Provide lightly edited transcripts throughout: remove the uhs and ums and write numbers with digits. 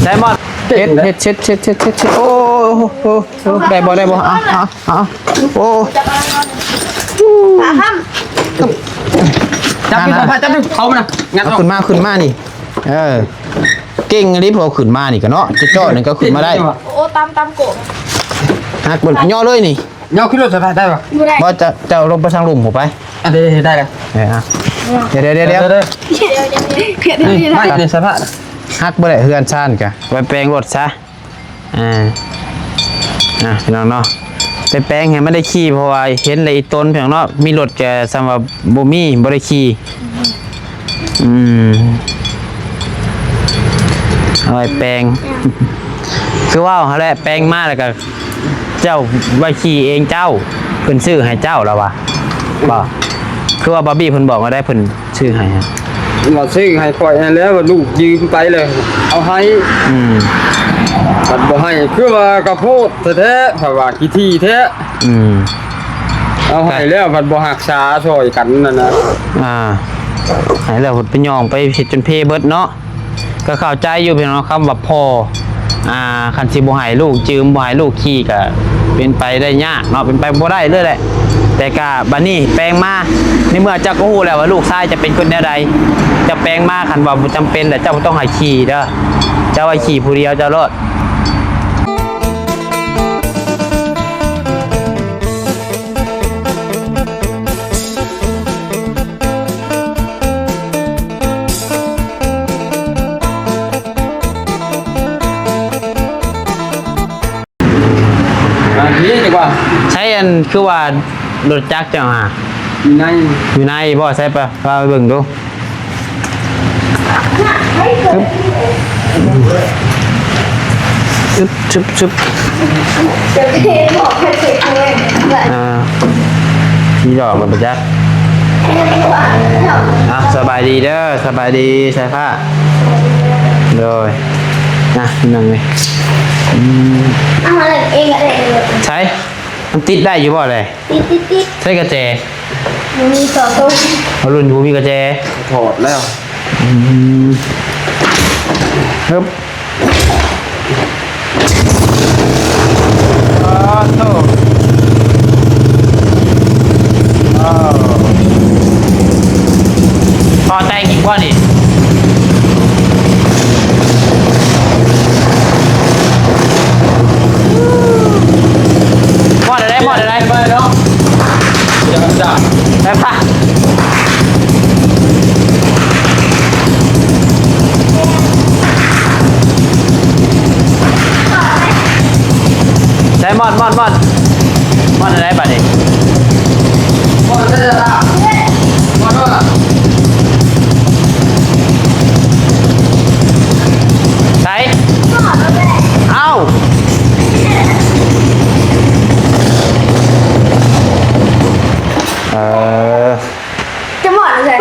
ใช่หมดเช็ดโอ้ได้บ่ได้บ่โอ้จับดิจับดิเขามางัดออกขึ้นมานี่เก่งรีบเอาขึ้นมานี่ก็เนาะจะจ่อนึงก็ขึ้นมาได้โอ้ตำโกะหักบนย่อเลยนี่ย่อขึ้นรถสะพายได้ป่ะบ่จะลงไปทางหลุมผมไปเดี๋ยวได้เลยเดี๋ยวไม่ในสะพายหักบ่ได้เฮือนซ่านกะไปแปลงรถซะพี่น้องเนาะไปแปลงให้ไม่ได้ขี่เพราะว่าเห็นเลยต้นพี่น้องเนาะมีรถแกสำหรับบ่มีบ่ได้ขี่เอาไปแปลงคือว่าเขาแหละแปลงมาแล้วก็เจ้าไว้ขี่เองเจ้าเพิ่นซื้อให้เจ้าแล้ววะบ่คือว่าบอบบี้เพิ่นบอกว่าได้เพิ่นซื้อให้เราซื้อให้ปล่อยแล้วลูกยืมไปเลยเอาให้บัดบ่ให้คือว่ากระโพดแท้ๆเพราะว่าขี้ที่แท้เอาให้แล้วบัดบ่หักษาช่วยกันนั่นนะให้แล้วไปย่องไปเฮ็ดจนเพเบิดเนาะก็เข้าใจอยู่พี่น้องคำว่าพ่อคันสิบ่ให้ลูกจืมบ่ให้ลูกขี่ก็เป็นไปได้ยากเนาะเป็นไปบ่ได้เลยแหละแต่ก็บัดนี้แปลงมาในเมื่อเจ้าก็ฮู้แล้วว่าลูกชายจะเป็นคนแนวใดจะแปลงมาคันว่าบ่จำเป็นแต่เจ้าบ่ต้องให้ขี่เด้อเจ้าให้ขี่ผู้เดียวเจ้ารอดนี่ดีกว่าใช้อันคือว่ารถจักรเจ้าอยู่ในบ่ใช่ปะเราไปเบิ่งดูชุบจะเทบอกให้เสร็จเลยนี่ดอกมันจักสบายดีเด้อสบายดีใช่ผ้าเลยนั่งเลยอะไรเองอะไรใช้มันติดได้อยู่บ่เลยติดใช้กระแจมีต่อตู้เอารุ่นอยู่มีกระแจถอดแล้วครับพอแต่งอีกว่านี่หมดอะไรไปเนาะยังจ้ะได้ปะใช้มอดอะไรปะดิมอดได้ละมอดว่าใช้เอ้าจะหมดเลย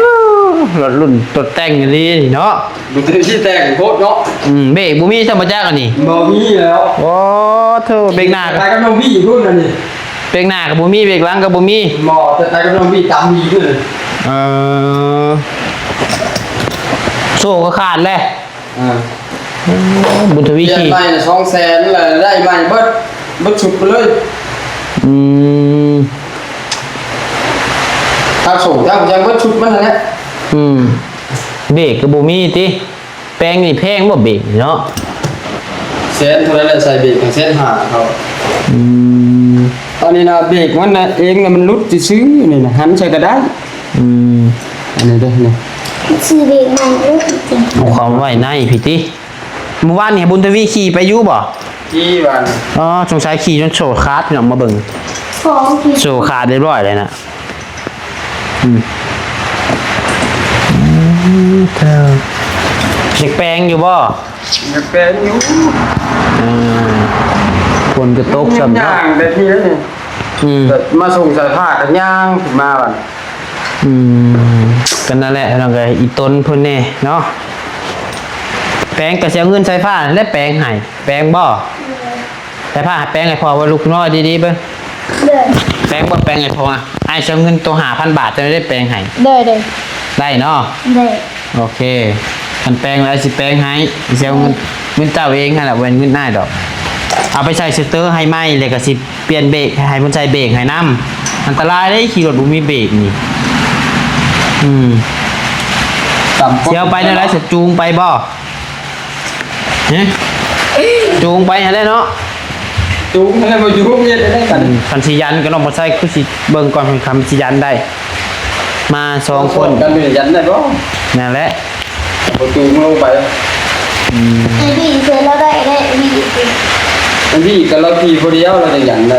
รถรุ่นตัวแต่งอย่างนี้เนาะดูที่แต่งโคตรเนาะเบรกบูมี่ธรรมชาติกันนี่บูมี่แล้วโอ้เธอเบรกหน้าแต่กับบูมี่รุ่นนั่นนี่เบรกหน้ากับบูมี่เบรกหลังกับบูมี่หมอแต่กับบูมี่ตามมีด้วยโซ่ก็ขาดเลยบุญทวีขี่ใหม่200,000เลยได้ใหม่เบิดชุดไปเลยถ้าส่งถ้ายังเบิดชุดมันนะเบรกกับบูมี่ติแปลงนี่แพงบ่เบรกเนาะเส้นเท่านั้นใส่เบรกเส้นหาเขาตอนนี้นะเบรกมันนะเองนะมันรุดจะซื้อนี่นะหันใส่ก็ได้อันนี้ด้วยนี่ซื้อเบรกใหม่ด้วยจริงเอาความไว้ในพี่ติเมื่อวานนี่บุญทวีขี่ไปอยู่บ่ขี่วันสงสัยขี่จนโชว์คาร์ดพี่น้องมาเบิ่งโชว์คาร์ดเรียบร้อยเลยนะเด็กแปลงอยู่บ่เด็กแปลงอยู่คนกระตกจำย่างได้ที่แล้วนี่มาส่งสายผ้ากันย่างมาบ้านกันนั่นแหละน้องก็อีต้นพุ่นนี่เนาะแปลงก็เสียเงินใช้ผ้าและแปลงให้แปลงบ่ใช้ผ้าแปลงให้พอว่าลูกน้อยดีๆเบิ่งแปลงบ่แปลงให้พอให้เสียเงินตัว5,000 บาทจะได้แปลงให้ได้เนาะได้โอเค กันแปลงแล้วสิแปลงให้เสียเงินเจ้าเองหั่นล่ะเว้นเงินนายดอกเอาไปใส่สเตอร์ให้ไหมเลยก็สิเปลี่ยนเบรกให้มันใส่เบรกให้นํอันตรายเด้ขี่รถบ่มีเบรกนี่เสียวไปนั่นแหละจะจูงไปบ่ฮะจูงไปหั่นแหละเนาะ จูงอะไรมาจูงเนี่ยได้กัน คันสิยันก็ต้องบ่ใส่คือสิเบิ่งก่อนคำสิยันได้ มา2คน กันเป็นยันได้บ่ นั่นแหละ บ่จูงลงไป ไอ้ดีเสร็จแล้วได้ดีจริง บางทีก็เราขี่คนเดียวเราจะยันได้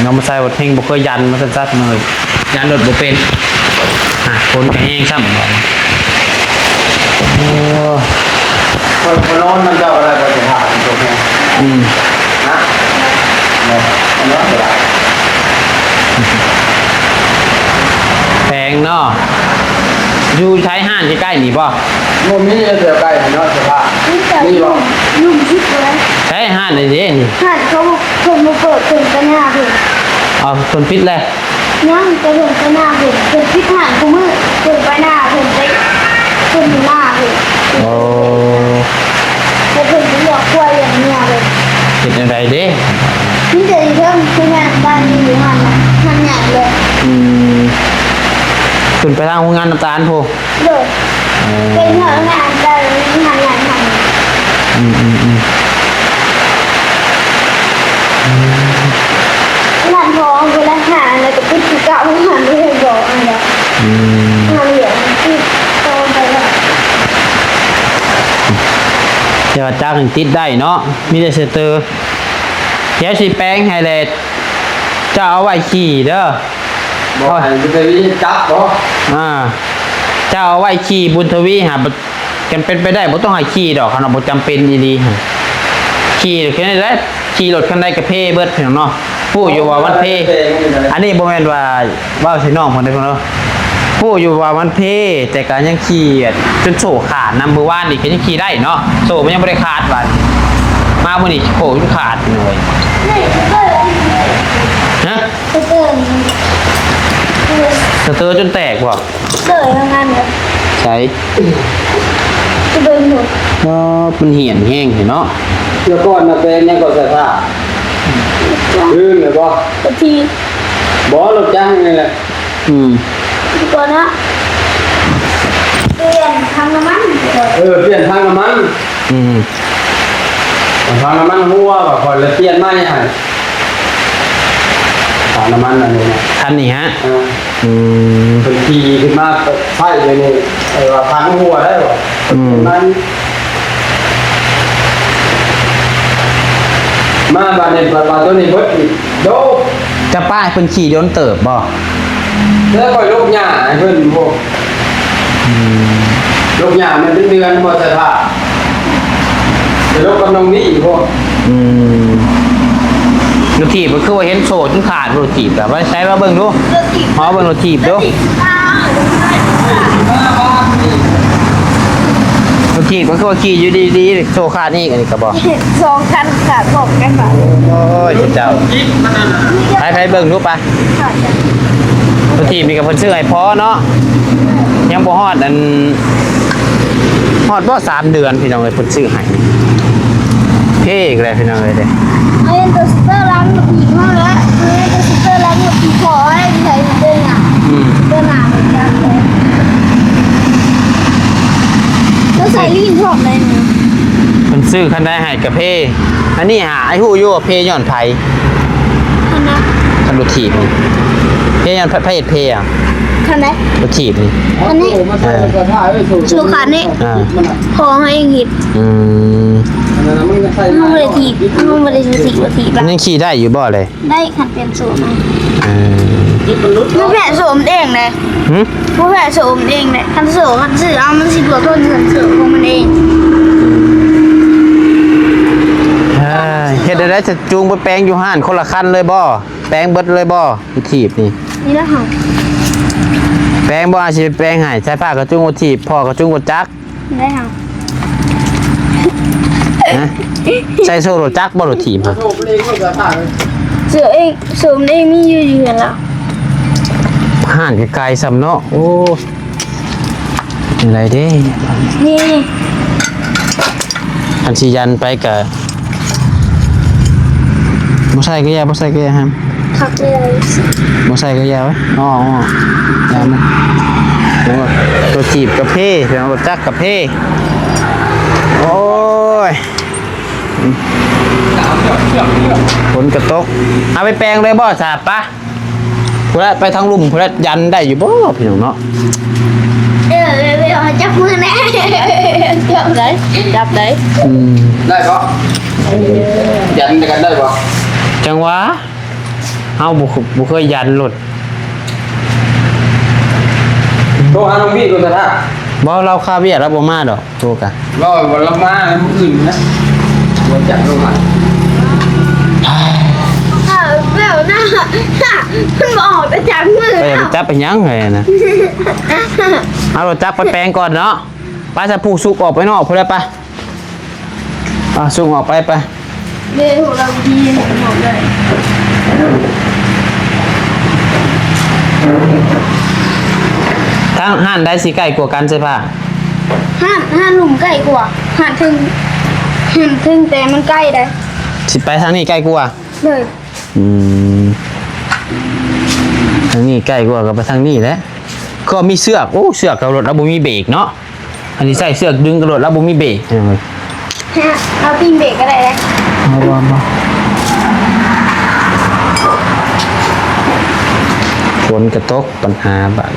น้องมาใส่บทเพลงบ่เคยยันมาซัดๆเลยยันรถบ่เป็นคนก็แห้งซ้ำบ่โอ้ คนนอนมันจะอะไรก็จะหาตรงนี้นะมันร้อนเวลา แพงเนาะอยู่ใช้ห้านใกล้ๆนี่บ่ โมมี่จะเสียไปเนาะเสียผ้า นี่แต่ นี่หรอ ยุ่งชิดเลย ใช้ห้านนี่เด้นี่ หาดเขาคนมาเปิดเพิ่นก็หน้าเพิ่น เอาคนปิดเลย ยังจะเพิ่นก็หน้าเพิ่นเพิ่นพิดหานกูมือเพิ่นไปหน้าเพิ่นไปเพิ่นหน้าเพิ่น โอ้ เพิ่นหลอกกล้วยอย่างเนี้ยเลย เฮ็ดจังไดเด้ นี่จะเพิ่มคืองานบ้านนี้อยู่หันนะหันใหญ่เลย ขึ้นไปทางโรงงานน้ำตาลพู เด้อเป็นเรื่องงานได้หันใหญ่หันงานท้องเวลาหาอะไรกับพี่คือเก่าหันไม่เคยบอกอะไรงานเหลืองที่โตไปแล้ว เดี๋ยวจ้างติดได้เนาะมีแต่เซเตอร์เดี๋ยวสิแป้งไฮไลท์จะเอาไว้ขี่เด้อ บอกให้จะไปจับบ่ จะเอาไว้ขี่บุญทวีหากันเป็นไปได้บ่ต้องให้ขี่ดอกขนาดบ่จำเป็นดีๆขี่แค่นี้แหละขี่รถคันใดก็เพเบิดเพียงเนาะผู้อยู่ว่ามันเพอันนี้บ่แม่นว่าสิน้องเพิ่นได้เพิ่นเนาะผู้อยู่ว่ามันเพแต่ก็ยังขี่จนโซ่ขาดนำเมื่อวานนี่ก็ยังขี่ได้เนาะโซ่มันยังบ่ได้ขาดบาดมามื้อนี้โซ่จนขาดเลย นี่เปิด ฮะ เปิด สเตอร์จนแตกบ่ เปิดงานเลย ใช่ จะเดินหมด ก็มันเหี่ยนแห้งเห็นเนาะ เดี๋ยวก่อนนะเป็นยังก็ใส่ผ้าลื่นเลยบ่ บางที บ่รถจ้างนี่แหละ ก่อนนะเปลี่ยนทำน้ำมันก่อน เปลี่ยนทางน้ำมันทางน้ำมันหัวก็คอยเลยเปลี่ยนใหม่ให้ทางน้ำมันอันนี้นะ คันนี้ฮะ เป็นทีขึ้นมาใช่เลยนี่ว่าทางหัวได้บ่มันมาบานในปลาตัวนี้เบิดอีกโด จะป้ายเพิ่นขี่โดนเติบบ่ แล้วคอยลูกหญ้าให้เพิ่นพวกลูกหญ้ามันเป็นเดือนบ่ใช่ผ้าจะลูกกำลังนี้พวก รถถีบก็คือว่าเห็นโซ่จนขาดรถถีบแต่ว่าใช้มาเบิ่งดูหอเบิ่งรถถีบดูรถถีบก็คือว่าขี่อยู่ดีๆโซ่ขาดนี่อันนี้ก็บ่ สองคันขาดบอกกันค่ะ โอ้ยเจ้าไปเบิ่งดูไป ขาดกัน รถถีบมีกับเพิ่นซื้อให้พอเนาะยังบ่ฮอดฮอดบ่3 เดือนพี่น้องเอ้ยเพิ่นซื้อให้เท่อีกแล้วพี่น้องเอ้ยเด้ ไอ้ตัวสเตอร์ล้างกับผีมากแล้วไอ้ตัวสเตอร์ล้างกับผีขอให้ใส่เดินหนาเดินหนาเหมือนกันเลยแล้วใส่ลิ้นชอบเลยนะ เพิ่นซื้อคันได้ให้กับเพอันนี้หาไอ้ฮู้อยู่ว่าเพย้อนไผ คันนะ คันรถถีบนี่เพย้อนไผเฮ็ดเพอ่ะ คันไหน รถถีบนี่ อันนี้ มาใส่กระทะไว้สู ชูขาดนี่ มันอ่ะ พอให้เองหิด อืม มันน่ะมึงจะใส่ มันไม่ได้ถีบมันไม่ได้ชูสีกว่าถีบ มันยังขี่ได้อยู่บ่เลย ได้ขันเป็นโสม เออ ผู้แผ่โสมเองเลย หึ ผู้แผ่โสมเองเลยคันโสมคันสื่อเอามันสิบกว่าต้นคันโสมของมันเอง เฮ็ดได้จะจูงไปแปลงอยู่ห้านคนละคันเลยบ่แปลงเบิดเลยบ่รถถีบนี่ นี่แล้วค่ะ แปลงบ่อาสิไปแปลงให้ใช้ผ้ากระจุงรถถีบพ่อกระจุงรถจักร ได้ค่ะ นะใช้โซ่รถจักรบ่รถถีบฮะ โชว์เพลงก็กระทะเลย เสือเองโสมเองมีอยู่อยู่แล้ว ห้านไกลๆซ้ำเนาะโอ้อะไรเด้ นี่ อันสิยันไปก็บ่ใส่ก็อย่าบ่ใส่ก็อย่าครับ ขับเลย บ่ใส่ก็อย่าไว้อ๋ออย่ามาตัวจีบกระเพาะแล้วรถจักรกระเพาะโอ้ยฝนกระตกเอาไปแปลงเลยบ่สาบปะพุ่นละไปทางลุ่มพุ่นละยันได้อยู่บ่พี่น้องเนาะ ไปเอาจับมือแน่จับได้จับได้ ได้ปะยันกันได้ปะ จังหวะเฮาบ่เคยยันรถ โทรหาน้องพี่ดูสิท่า บ่เราคาเวียแล้วบ่มาดอกโตกะ ก็วันละมาอื่นนะวันจันทร์ลงมา เบลหน้าคุณบอกจะจับมือ ไปจับไปยังไงนะเอารถจักรไปแปลงก่อนเนาะไปจะผูกสุกออกไปนอกพุ่นละไปสุกออกไปไป เดี๋ยวเราดีหมดเลย ทางห้านได้สิใกล้กว่ากันใช่ป่ะ ห้าหนุ่มใกล้กว่าห้าถึงแต่มันใกล้ได้ สิไปทางนี้ใกล้กว่า เลย ทางนี้ใกล้กว่ากับไปทางนี้แหละก็มีเสือกโอ้เสือกกับรถแล้วบ่มีเบรกเนาะอันนี้ใส่เสือกดึงกับรถแล้วบ่มีเบรก เอาตีนเบรกก็ได้เลย มาฝนกระตกปัญหาบ้าน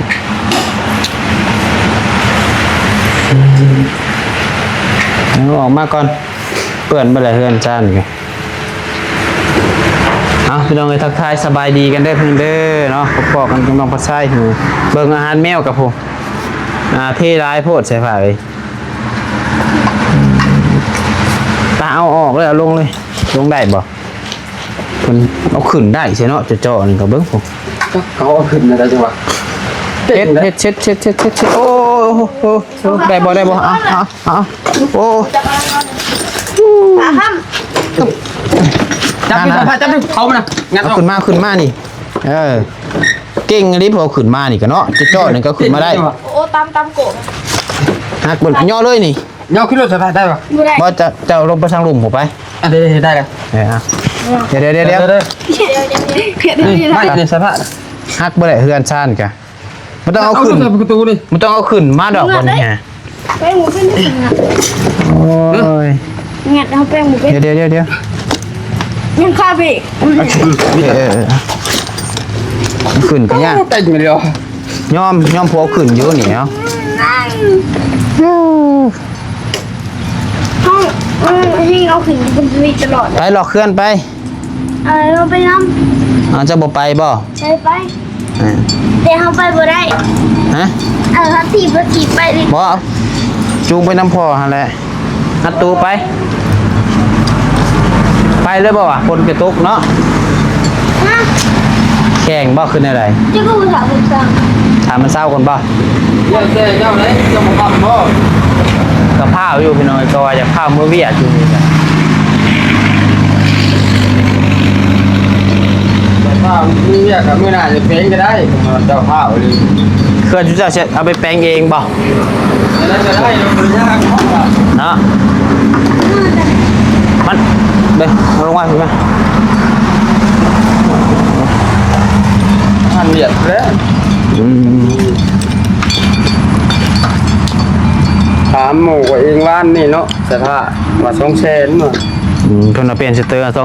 เอาออกมาก่อนเปื่อนไปเลยเฮือนจ้านไงเอาพี่น้องเลยทักทายสบายดีกันได้เพิ่งเด้อเนาะพบกันกำลังพัดไส้หูเบิ่งอาหารแมวกับผมเท่ร้ายโพดใส่ผ้าเลยตาเอาออกเลยเอาลงเลยลงได้บ่มันเอาขึ้นได้ใช่เนาะจะเจาะนี่กับเบิ้งผม เขาเอาขึ้นอะไรจังวะ เช็ดโอ้โหได้บ่โอ้ ห้าม จับดิจับดิเขามันนะงัด เอา ออก ขึ้นมานี่เก่งอันนี้พอขึ้นมานี่ก็เนาะจะเจาะนี่ก็ขึ้นมาได้ โอ้ตามโกะ หักบนย่อเลยนี่ ย่อขึ้นรถสะพายได้ปะ ไม่ได้ บ่จะลงไปทางหลุมผมไป อันนี้ได้เลย เดี๋ยว ไม่ในสะพาย หักบ่ได้เฮือนซ่านกะมันต้องเอาขึ้น ประตูดิ มันต้องเอาขึ้นมาดอกบนนี่ฮะ แป้งหมูเป็นสิ่งอ่ะ โอ้ย งัดเอาแป้งหมูเป็น เดี๋ยว ยังคาเบก ขึ้นก็ยาก เต็มเลย ยอมพอขึ้นอยู่นี่เนาะ ห้องให้เอาขึ้นบนทีตลอด ไปหลอกเคลื่อนไป เราไปน้ เอาจะบ่ไปบ่ ำไปแต่เขาไปบ่ได้ ฮะ เขาถีบไปดิ บ่จูงไปน้ำพอหั่นแหละนัดตูไปเลยบ่วะคนกระตุกเนาะ ฮะ แข่งบ่ขึ้นอะไร จะกูถามมึงสั่ง ถามมันเศร้าคนบ่ เจ้าเลยเจ้าบอกพ่อก ระเพราอยู่พี่น้อยก็ว่าจะพาเมื่อเวียดอยู่นี่จ้ะ ถ้ามีเนี่ยกับมือหน้าจะเพลงก็ได้เจ้าข้าวเลย เครื่องจุเจ้าเสร็จเอาไปแปลงเองบ่ แล้วจะได้เราไม่ยากเพราะว่า เนาะมันเด้เอาลงมาขึ้นมา ท่านเหยียดแล้วถามหมู่กับเองว่านนี่เนาะแต่ถ้าว่า200,000เนาะ เพิ่นเอาเปลี่ยนสเตอร์200,000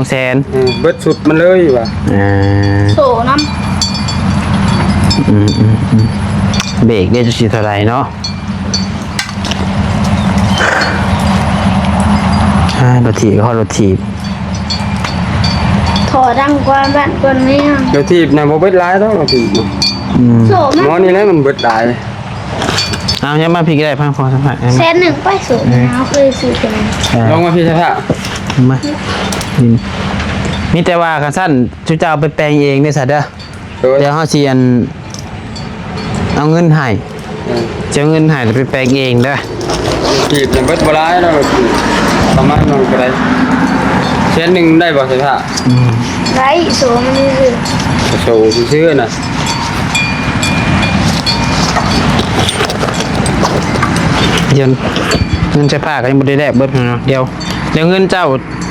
เบิดสุดมันเลยว่ะ โสน้ เบรกได้จะสิเท่าไหร่เนาะรถถีบก็รถถีบ ำถอดังกว่าบ้านกว่านี้ เดี๋ยวที่ในโมเบิดไลน์ต้องเราถีบ โส หมอนี่แหละมันเบิดไลน์ เอาเนี่ยมาพี่ก็ได้พังพอสัมผัส 100,000ไปโสเขาเคยซื้อกัน ลองมาพี่ชะทะ มามีแต่ว่าคันสั้นชุเจ้าไปแปลงเองได้สัตว์เด้อ โดย เดี๋ยวเฮาสิอันเอาเงินให้จะเอาเงินให้แล้วไปแปลงเองเด้อ ถีบในเบิดบ่ไลน์แล้วประมาณนั้นก็ได้เส้นหนึ่งได้บ่ชะทะ ไรโสมันคือ โซ่ชื่อน่ะ เดี๋ยวเงินใช้ผ้าก็ยังบ่ได้แลกเบิดเนาะเดี๋ยว เดี๋ยวเงินเจ้า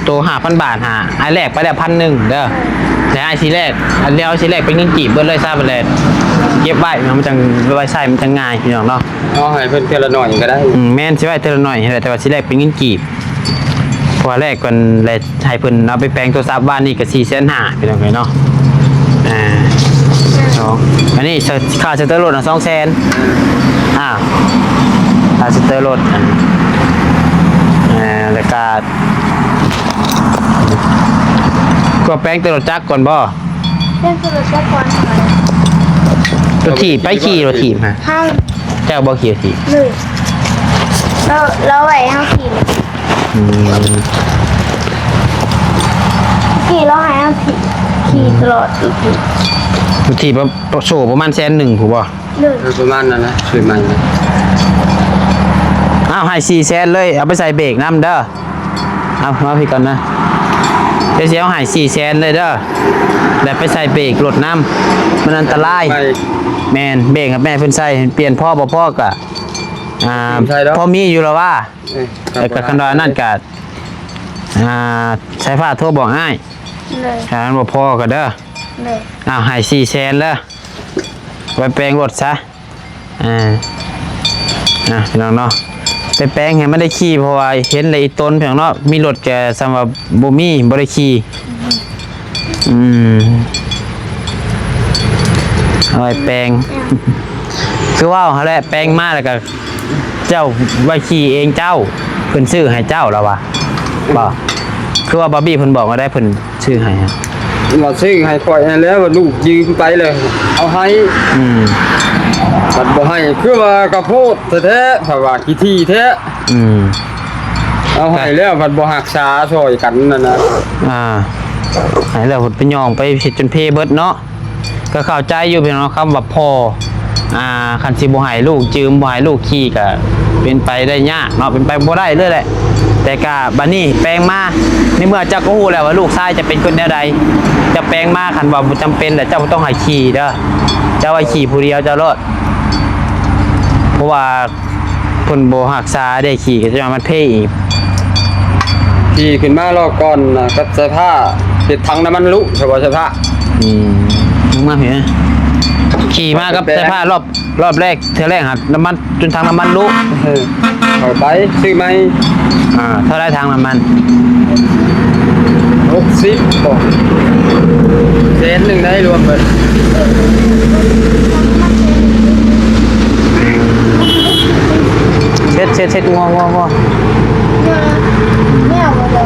ตัว5,000 บาทหาไอ้แรกไปแล้ว1,000เด้อแต่ไอ้ทีแรกอันเดียวทีแรกเป็นเงินกีบเบิดเลยซะไปเลยเก็บไว้มันจังไว้ใช้มันจังง่ายพี่น้องเนาะ เอาให้เพิ่นเทื่อละหน่อยก็ได้ แม่นสิไว้เท่าน้อยแต่ว่าทีแรกเป็นเงินกีบเพราะว่าแรกก่อนเลยให้เพิ่นเอาไปแปลงโทรศัพท์บ้านนี่ก็4,500,000พี่น้องเอ้ยเนาะสองอันนี้ค่าสเตอร์รถ200,000ค่าสเตอร์รถแล้วก็แปลงตัวรถจักรก่อนบ่ เล่นสุดจะก่อนหน่อย รถถีบไปขี่รถถีบฮะ ห้าม เจ้าบ่ขี่รถถีบ เลยเราไหวห้ามขี่ อืม ขี่เราหายห้ามขี่ตลอดอีกที รถถีบโซ่ประมาณ100,000ถูกบ่ เลย ประมาณนั้นนะช่วยมันนะ อ้าวให้400,000เลยเอาไปใส่เบรกน้ำเด้อเอามาพี่ก่อนนะเดี๋ยวสิเอาให้400,000เลยเด้อแล้วไปใส่เบรกรถน้ำมันอันตราย ไม่ แม่นเบรกครับแม่เพิ่นใส่เปลี่ยนพ่อบ่พ่อก็พ่อมีอยู่แล้วว่ากับคันดอนนั่นก็ใช้ผ้าโทรบอกง่าย เลย ถ้ามันบ่พอก็เด้อ เลย อ้าวให้400,000เลยไว้แปลงรถซะพี่น้องเนาะไปแปลงให้มันได้ขี่เพราะว่าเห็นเลยอีต้นพี่น้องเนาะมีรถแกสำหรับบ่มีบ่ได้ขี่เอาไว้แปลงคือว่าเขาแหละแปลงมาแล้วก็เจ้าไว้ขี่เองเจ้าเพิ่นซื้อให้เจ้าแล้ววะบ่คือว่าบอบบี้เพิ่นบอกว่าได้เพิ่นซื้อให้ฮะ มาซื้อให้ปล่อยให้แล้วว่าลูกยืมไปเลย เอาให้บัดบ่ให้คือว่ากระโพดแท้ๆเพราะว่าขี้ที่แท้เอาให้แล้วบัดบ่รักษาช่วยกันนั่นน่ะ ให้แล้วเพิ่นไปย่องไปเฮ็ดจนเพเบิดเนาะก็เข้าใจอยู่พี่น้องคำว่าพ่อคันสิบ่ให้ลูกจืมบ่ให้ลูกขี่ก็เป็นไปได้ยากเนาะเป็นไปบ่ได้เลยแหละแต่ก็บัดนี้แปลงมาในเมื่อเจ้าก็ฮู้แล้วว่าลูกชายจะเป็นคนแนวใดจะแปลงมาคันว่าบ่จำเป็นแต่เจ้าบ่ต้องให้ขี่เด้อเจ้าให้ขี่ผู้เดียวเจ้ารอดเพราะว่าเพิ่นบ่รักษาได้ขี่ก็จะมันเพอีก ขี่ขึ้นมารอบก่อนน่ะกับเสื้อผ้าเฮ็ดถังน้ำมันลุใช่บ่เสื้อผ้า มึงมาเห็นขี่มากับแต่ผ้ารอบแรกเท่าแรกครับน้ำมันจนทางน้ำมันลุก เอาไปซื้อไหม เท่าไรทางน้ำมัน 60บ่เซนหนึ่งได้รวมเบิด เช็ดงัว ไม่เอาเลย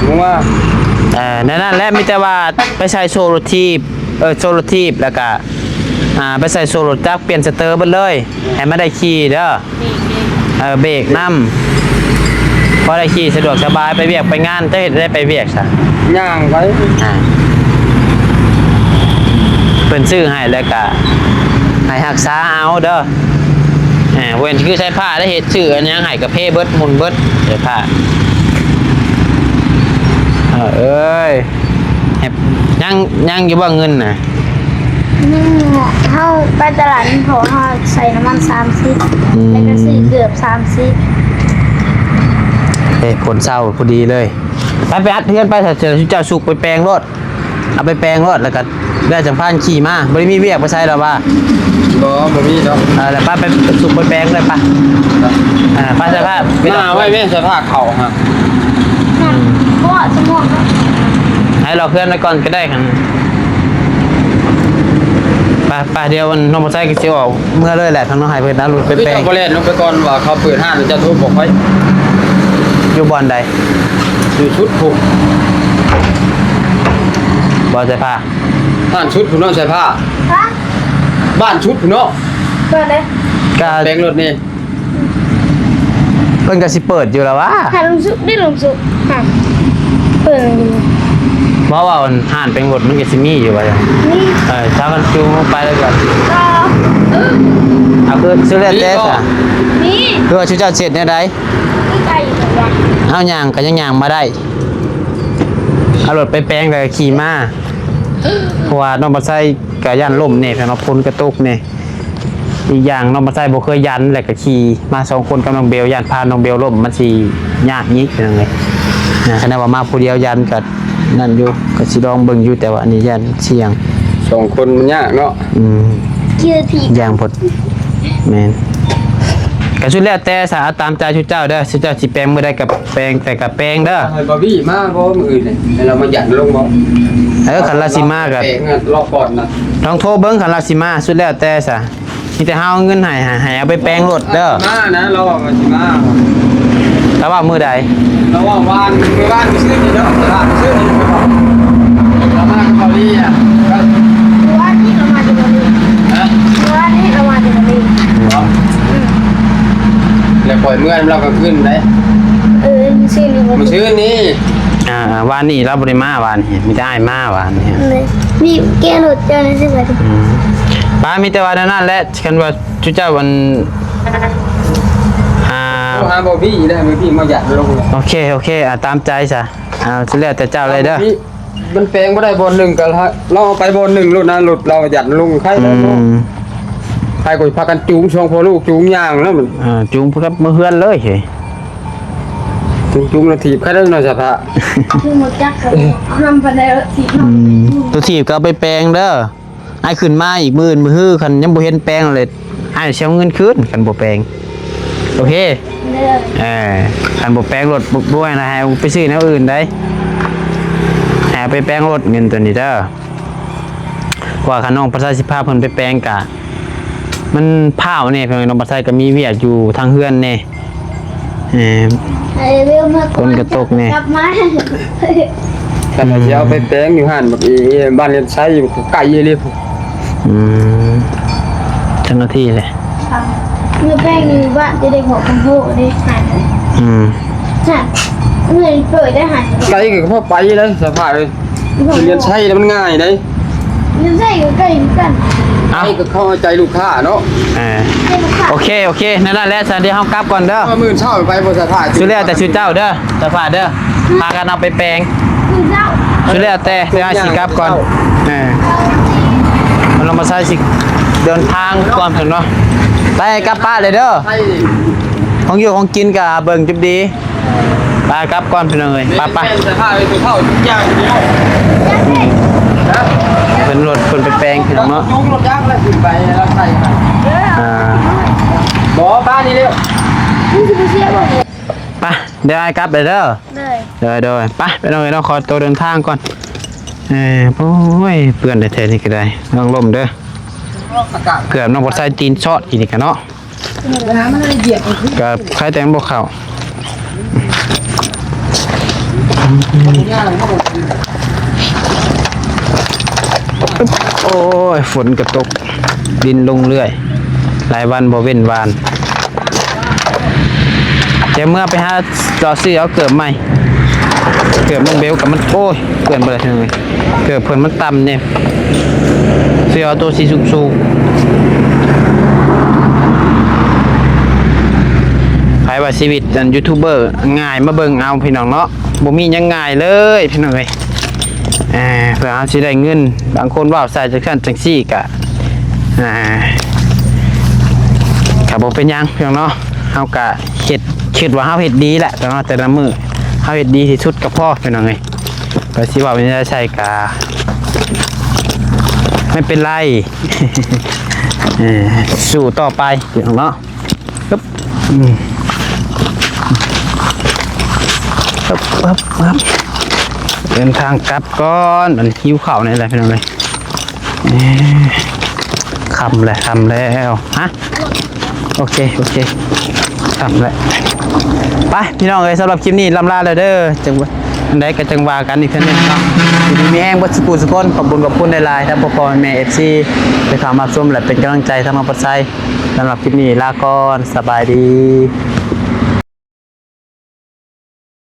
ผมว่า นั่นแหละมีแต่ว่าไปใส่โซโลทีบโซโลทีบแล้วก็ไปใส่โซโลจักรเปลี่ยนสเตอร์ไปเลยให้ไม่ได้ขี่เด้อเบรกน้ำพอได้ขี่สะดวกสบายไปเวียกไปงานจะเห็นได้ไปเวียกซะ ย่างไป เพิ่นซื้อให้แล้วก็ให้รักษาเอาเด้อเว้นคือใช้ผ้าได้เฮ็ดชื่ออันยังให้กับเพเบิดมุนเบิดใช้ผ้าเอ้ยยังอยู่บ่เงินน่ะ เข้าไปตลาดพอเขาใส่น้ำมัน30แล้วก็ซื้อเกือบ30ผลเศร้าพอดีเลยไปอัดเพื่อนไปเจอเจ้าสุกไปแปลงรถเอาไปแปลงรถแล้วก็ได้จังพานขี่มาบ่ได้มีเวียกไปใช้หรอว่า บ่มีดอก แล้วป้าไปสุกไปแปลงเลยป่ะป้าจะพา หน้าไว้แม่เสื้อผ้าเข่าฮะ นั่นเพราะว่าสมอง ให้เราเพื่อนไปก่อนก็ได้ครับป้าเดียวน้องมอไซค์ก็สิออกเมื่อเลยแหละทางน้องหายเพิ่นเอารถไป พี่ แปลง เจ้าบ่เล่นลงไปก่อนว่าเขาเปิดห้างจะโทรบอกไว้ อยู่บ่อนใด อยู่ชุดผูก บ่ใส่ผ้า บ้านชุดผู้น้องใส่ผ้า ฮะ บ้านชุดผู้น้อง เปิดเลย ก็ แปลงรถนี่ เพิ่นก็สิเปิดอยู่แล้วว่า หาลงซุปได้ลงซุปฮะเปิดอยู่ เพราะว่าห่านเป็นรถมันก็สิมีอยู่ว่าจัง นี่ ถ้ามันจูงไปแล้วก็ ก็ เอาคือซื้อแล้วแต่ซะ นี่ คือว่าชื่อเจ้าเสร็จแนวใด นี่ไก่อยู่ไหนวะ เอาย่างก็ยังย่างมาได้เอารถไปแปลงแล้วก็ขี่มาเพราะว่าน้องบ่ใส่ก็ย่านล่มนี่แพ่นว่าพ้นกระตุกนี่ อีกอย่างน้องมาใส่บ่เคยยันแหละก็ขี่มาสองคนกับน้องเบลยันพาน้องเบลล่มมันสิยากยิกเป็นยังไงนะขณะว่ามาผู้เดียวยันก็นั่นอยู่ก็สิลองเบิ่งอยู่แต่ว่าอันนี้ยันเสี่ยง 2คนมันยากเนาะ ชื่อผี อย่างพดแม่นก็ชุดแล้วแต่สาตามใจชุดเจ้าเด้อชุดเจ้าสิแปลงบ่ได้กับแปลงแต่กับแปลงเด้อ ให้บ่พี่มาบ่มื้ออื่นนี่ให้เรามาหยัดลงบ่ คันลาสิมาก็ แปลงอะรอบก่อนนะ ลองโทรเบิ่งคันลาสิมาสุดแล้วแต่ซะมีแต่เฮาเอาเงินให้เอาไปแปลงรถเด้อ มานะเราว่ามันสิมา แล้วว่ามื้อใด เราว่าวานมื้อวานซื้อนี่เนาะตลาดซื้อนี่เรามากับเกาหลีอ่ะก็ ว่าที่เรามาจากนี้ ฮะ ว่าที่เรามาจากนี้ แล้วปล่อยเมื่อเราก็ขึ้นได้ ชื่อนี่ มาซื้อนี่ วานนี้เราบ่ได้มาวานนี้มีแต่อ้ายมาวานนี้ นี่แกหลุดเจอในสิบนาที ป้ามีแต่ว่านั่นแหละคันว่าชุดเจ้าวันต้องหาบ่พี่ได้บ่พี่มาหยัดลงเลย โอเคตามใจซะสุดแล้วแต่เจ้าเลยเด้อ มันแปลงบ่ได้บนหนึ่งก็เราเอาไปบนหนึ่งรถนะรถเราหยัดลงใครได้บ่ใครก็พากันจูงช่องพ่อลูกจูงย่างแล้วมัน จูงกับมือเฮือนเลยเฮ้ย จูงนาทีใครได้หน่อยสภา คือหมดจักรห้ามไปในรถถีบ ตัวถีบก็เอาไปแปลงเด้อไอ้ขึ้นมาอีกมื้อฮื้อคันยังบ่เห็นแปลงเลยไอ้สิเอาเงินคืนคันบ่แปลงโอเค เลือก คันบ่แปลงรถบ่ให้นะให้ไปซื้อแนวอื่นได้ให้เอาไปแปลงรถเงินตัวนี้เด้อกว่าคันน้องประชาสิพาเพิ่นไปแปลงกะมันพาวนี่เพิ่นน้องประชาก็มีเวียกอยู่ทางเฮือนนี่เร็วมาก คนกระตกเนี่ย กลับมา แต่เราจะเอาไปแปลงอยู่หั่นบักบ้านเรียนใช้อยู่ไกลเลย เจ้าหน้าที่เลย เมื่อแป้งอยู่บ้านจะได้หัวคำพูดได้หันหันเมื่อเปิดได้หัน ไกลก็พอไปเลยสภาพเลยเรียนใช้แล้วมันง่ายเลย ยังใส่อยู่ใกล้กัน ไอ้ก็เข้าใจลูกค้าเนาะ ให้ลูกค้า โอเคนั่นแหละสันเดียวเฮากลับก่อนเด้อ มื่นเช่าไปบริษัทถ่าย ชุดแล้วแต่ชุดเจ้าเด้อสภาพเด้อพากันเอาไปแปลง คือเจ้า ชุดแล้วแต่เดี๋ยวให้สิกลับก่อนมันลงมาใส่สิเดินทางก่อนเพิ่นเนาะไปกลับป้านเลยเด้อ ใช่ ของอยู่ของกินกับเบิ่งจุบดีไปกลับก่อนเพิ่นเลยไป บริษัทถ่ายไปเท่าทุกอย่างเดียวนะ เพิ่นรถเพิ่นไปแปลงพี่น้องเนาะ จุงรถยักษ์แล้วขึ้นไปแล้วใส่บ่บ้านนี้เร็ว นี่คือเชี่ยวเลย ไปเดี๋ยวให้กลับเลยเด้อ เลย เดี๋ยวไปน้องเนาะขอตัวเดินทางก่อนโอ้ยเพื่อนได้แท้นี่ก็ได้น้องลมเด้อ อากาศ เกือบน้องบดใส่ตีนช็อตอีกนี่กันเนาะ มันละเอียด กับใครแต่งบ่เข้าโอ้ยฝนกระตกดินลงเรื่อยหลายวันบ่เว้นวานเดี๋ยวเมื่อไปหาจอซื้อเอาเกือบใหม่เกือบน้องเบลกับมันโอ้ยเกินไปเลยทีนึงเกือบเพิ่นมันต่ำเนี่ยซื้อเอาตัวสีสูงไผว่าชีวิตอันยูทูบเบอร์ง่ายมาเบิ่งเอาพี่น้องเนาะบ่มีหยังง่ายเลยพี่น้องเอ้ยเพื่อเอาสิได้เงินบางคนว่าใส่จังซั่นจังซี่ก็ก็บ่เป็นหยังพี่น้องเนาะเฮาก็เฮ็ดคิดว่าเฮาเฮ็ดดีแหละแต่ละมื้อเฮาเฮ็ดดีที่สุดก็พอพี่น้องเอ้ยก็สิว่ามันจะใช่ก็ไม่เป็นไร สู้ต่อไปพี่น้องเนาะปึ๊บครับเดินทางกลับก่อนมันหิวข้าวนี่แหละพี่น้องเลยคำแล้วฮะโอเคคำแล้วไปพี่น้องเลยสำหรับคลิปนี้ลำลาเลยเด้อจังอันใดก็จังว่ากันอีกครั้งนึงเนาะมีแห้งบัดสกุลสกลขอบคุณในไลน์ทั้งพ่อแม่FC ไปเข้ามาชมและเป็นกำลังใจทั้งน้องปัดไซสำหรับคลิปนี้ลาก่อนสบายดี